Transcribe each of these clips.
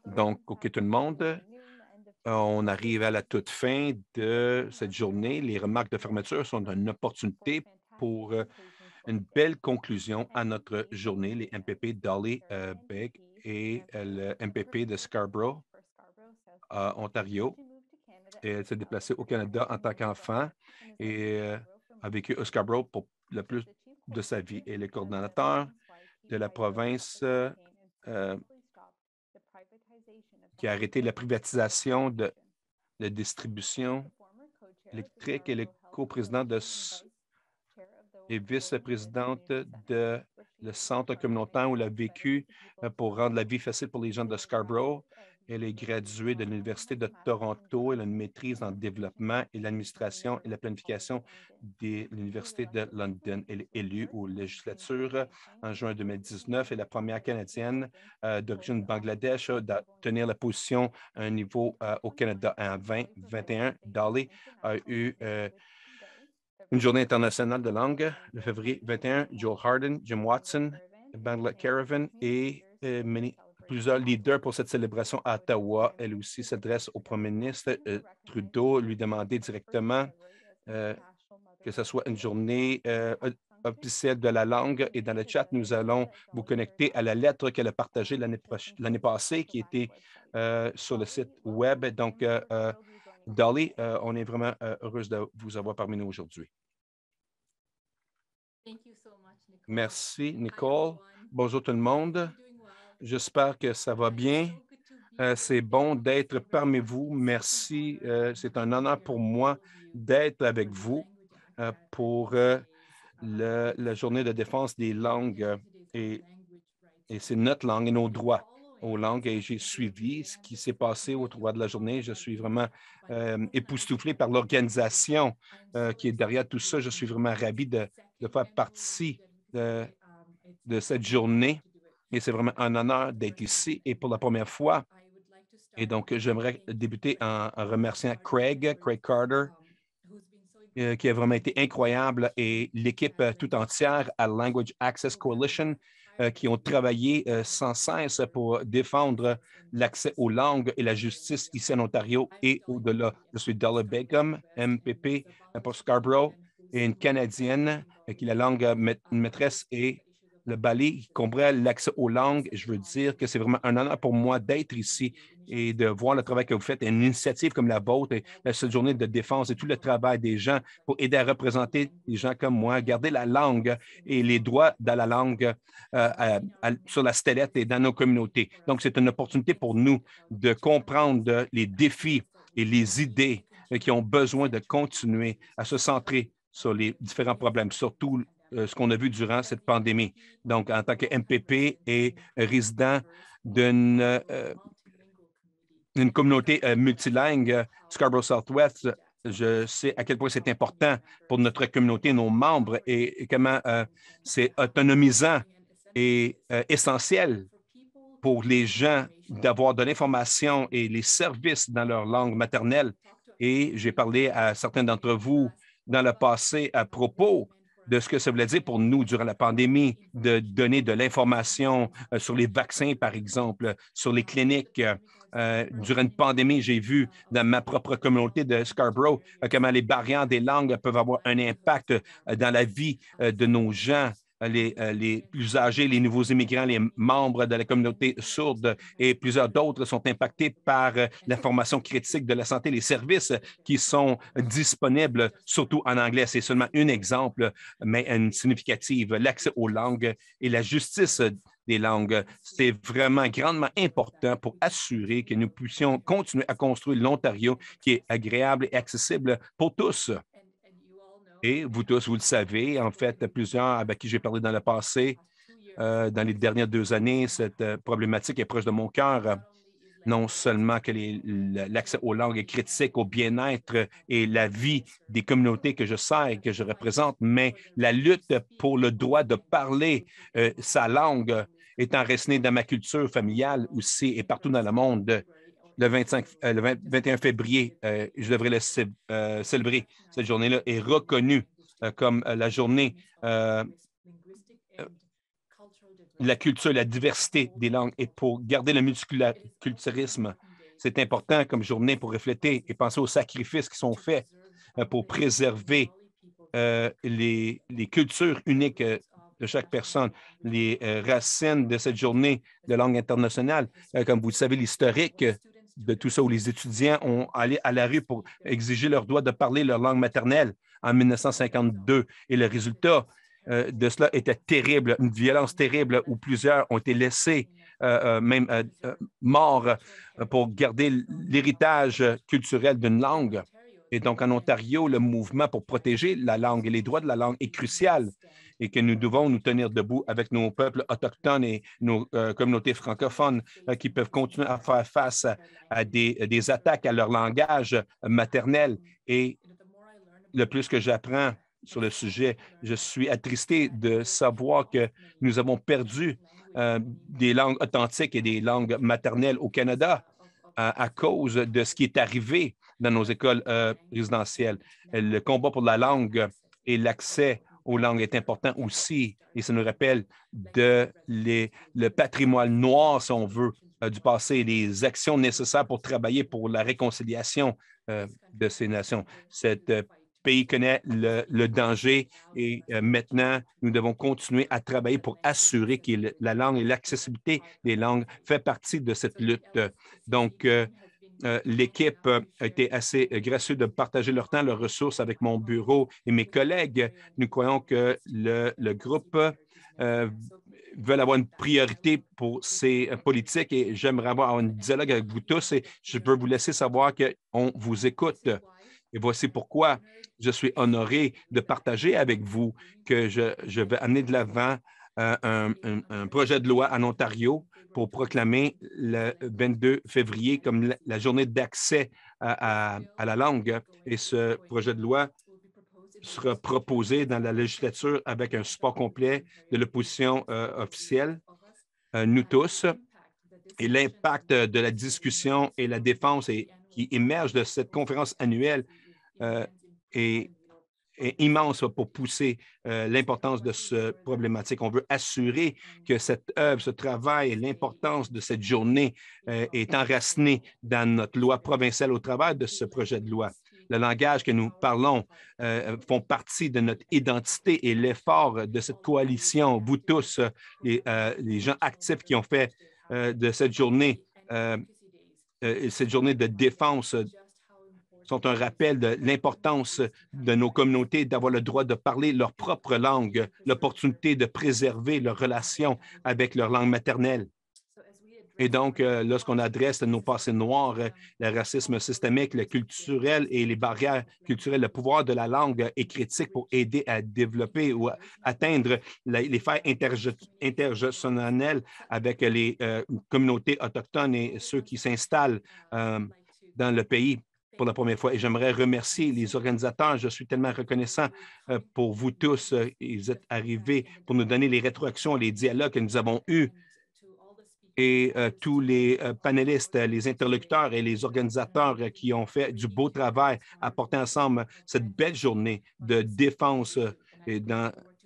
Donc, OK, tout le monde, on arrive à la toute fin de cette journée. Les remarques de fermeture sont une opportunité pour une belle conclusion à notre journée. Les MPP Dolly Begg et le MPP de Scarborough, Ontario. Et elle s'est déplacée au Canada en tant qu'enfant et a vécu à Scarborough pour le plus de sa vie. Et le coordonnateur de la province qui a arrêté la privatisation de la distribution électrique et le coprésident et vice-présidente de le centre communautaire où elle a vécu pour rendre la vie facile pour les gens de Scarborough. Elle est graduée de l'Université de Toronto. Elle a une maîtrise en développement et l'administration et la planification de l'Université de London. Elle est élue aux législatures en juin 2019 et la première Canadienne d'origine Bangladesh à tenir la position à un niveau au Canada. En 2021, Dolly a eu une journée internationale de langue, le février 21, Joel Harden, Jim Watson, Bangla Caravan et plusieurs leaders pour cette célébration à Ottawa. Elle aussi s'adresse au premier ministre Trudeau, lui demander directement que ce soit une journée officielle de la langue. Et dans le chat, nous allons vous connecter à la lettre qu'elle a partagée l'année passée, qui était sur le site web. Donc, Dolly, on est vraiment heureuse de vous avoir parmi nous aujourd'hui. Merci, Nicole. Bonjour tout le monde. J'espère que ça va bien. C'est bon d'être parmi vous. Merci. C'est un honneur pour moi d'être avec vous pour la journée de défense des langues et c'est notre langue et nos droits aux langues. Et j'ai suivi ce qui s'est passé au droit de la journée. Je suis vraiment époustouflé par l'organisation qui est derrière tout ça. Je suis vraiment ravi de faire partie de cette journée. Et c'est vraiment un honneur d'être ici et pour la première fois. Et donc, j'aimerais débuter en remerciant Craig Carter, qui a vraiment été incroyable, et l'équipe tout entière à Language Access Coalition, qui ont travaillé sans cesse pour défendre l'accès aux langues et la justice ici en Ontario et au-delà. Je suis Dolly Beckham, MPP pour Scarborough, et une Canadienne qui est la langue maîtresse et le ballet qui comprend l'accès aux langues. Je veux dire que c'est vraiment un honneur pour moi d'être ici et de voir le travail que vous faites. Et une initiative comme la vôtre et cette journée de défense et tout le travail des gens pour aider à représenter des gens comme moi, garder la langue et les droits de la langue sur la stellette et dans nos communautés. Donc, c'est une opportunité pour nous de comprendre les défis et les idées qui ont besoin de continuer à se centrer sur les différents problèmes, surtout ce qu'on a vu durant cette pandémie. Donc, en tant que MPP et résident d'une communauté multilingue, Scarborough Southwest, je sais à quel point c'est important pour notre communauté, nos membres, et comment c'est autonomisant et essentiel pour les gens d'avoir de l'information et les services dans leur langue maternelle. Et j'ai parlé à certains d'entre vous dans le passé à propos de ce que ça voulait dire pour nous durant la pandémie, de donner de l'information sur les vaccins, par exemple, sur les cliniques. Durant une pandémie, j'ai vu dans ma propre communauté de Scarborough comment les barrières des langues peuvent avoir un impact dans la vie de nos gens, les plus âgés, les nouveaux immigrants, les membres de la communauté sourde et plusieurs d'autres sont impactés par l'information critique de la santé, les services qui sont disponibles, surtout en anglais. C'est seulement un exemple, mais une significative. L'accès aux langues et la justice des langues, c'est vraiment grandement important pour assurer que nous puissions continuer à construire l'Ontario qui est agréable et accessible pour tous. Et vous tous, vous le savez, en fait, plusieurs avec qui j'ai parlé dans le passé, dans les dernières 2 années, cette problématique est proche de mon cœur. Non seulement que l'accès aux langues est critique au bien-être et la vie des communautés que je sers et que je représente, mais la lutte pour le droit de parler sa langue est enracinée dans ma culture familiale aussi et partout dans le monde. Le 21 février, je devrais le célébrer. Cette journée-là est reconnue comme la journée la culture, la diversité des langues et pour garder le multiculturalisme. C'est important comme journée pour refléter et penser aux sacrifices qui sont faits pour préserver les cultures uniques de chaque personne, les racines de cette journée de langue internationale. Comme vous le savez, l'historique de tout ça, où les étudiants ont allé à la rue pour exiger leur droit de parler leur langue maternelle en 1952. Et le résultat de cela était terrible, une violence terrible où plusieurs ont été laissés, même morts, pour garder l'héritage culturel d'une langue. Et donc, en Ontario, le mouvement pour protéger la langue et les droits de la langue est crucial et que nous devons nous tenir debout avec nos peuples autochtones et nos communautés francophones qui peuvent continuer à faire face à des attaques à leur langage maternel. Et le plus que j'apprends sur le sujet, je suis attristé de savoir que nous avons perdu des langues authentiques et des langues maternelles au Canada à cause de ce qui est arrivé dans nos écoles résidentielles. Le combat pour la langue et l'accès aux langues est important aussi, et ça nous rappelle le patrimoine noir, si on veut, du passé et les actions nécessaires pour travailler pour la réconciliation de ces nations. Cet pays connaît le danger et maintenant, nous devons continuer à travailler pour assurer que la langue et l'accessibilité des langues fait partie de cette lutte. Donc, l'équipe a été assez gracieuse de partager leur temps, leurs ressources avec mon bureau et mes collègues. Nous croyons que le groupe veulent avoir une priorité pour ces politiques et j'aimerais avoir un dialogue avec vous tous et je peux vous laisser savoir qu'on vous écoute. Et voici pourquoi je suis honoré de partager avec vous que je vais amener de l'avant un projet de loi en Ontario pour proclamer le 22 février comme la journée d'accès à la langue. Et ce projet de loi sera proposé dans la législature avec un support complet de l'opposition officielle, nous tous, et l'impact de la discussion et la défense qui émerge de cette conférence annuelle est immense pour pousser l'importance de ce problématique. On veut assurer que cette œuvre, ce travail et l'importance de cette journée est enracinée dans notre loi provinciale au travers de ce projet de loi. Le langage que nous parlons font partie de notre identité et l'effort de cette coalition, vous tous, les gens actifs qui ont fait de cette journée de défense sont un rappel de l'importance de nos communautés d'avoir le droit de parler leur propre langue, l'opportunité de préserver leurs relations avec leur langue maternelle. Et donc, lorsqu'on adresse nos passés noirs, le racisme systémique, le culturel et les barrières culturelles, le pouvoir de la langue est critique pour aider à développer ou à atteindre les failles intergénérationnelles avec les communautés autochtones et ceux qui s'installent dans le pays pour la première fois. Et j'aimerais remercier les organisateurs. Je suis tellement reconnaissant pour vous tous. Vous êtes arrivés pour nous donner les rétroactions, les dialogues que nous avons eus et tous les panélistes, les interlocuteurs et les organisateurs qui ont fait du beau travail à porter ensemble cette belle journée de défense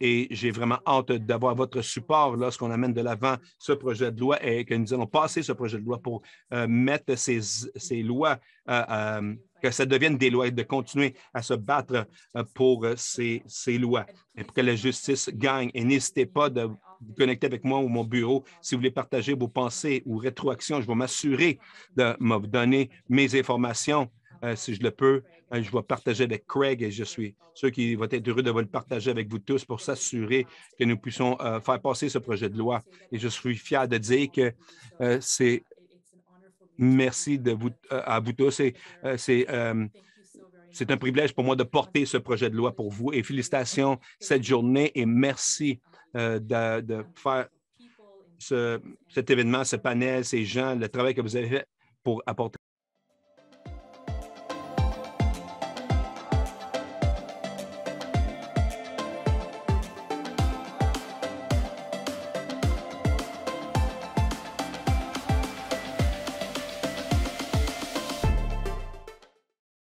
et j'ai vraiment hâte d'avoir votre support lorsqu'on amène de l'avant ce projet de loi et que nous allons passer ce projet de loi pour mettre ces lois, que ça devienne des lois et de continuer à se battre pour ces lois et pour que la justice gagne. Et n'hésitez pas de vous connecter avec moi ou mon bureau si vous voulez partager vos pensées ou rétroactions. Je vais m'assurer de me donner mes informations si je le peux. Je vais partager avec Craig et je suis sûr qu'il va être heureux de vous le partager avec vous tous pour s'assurer que nous puissions faire passer ce projet de loi. Et je suis fier de dire que c'est merci à vous tous. C'est un privilège pour moi de porter ce projet de loi pour vous et félicitations cette journée et merci de faire cet événement, ce panel, ces gens, le travail que vous avez fait pour apporter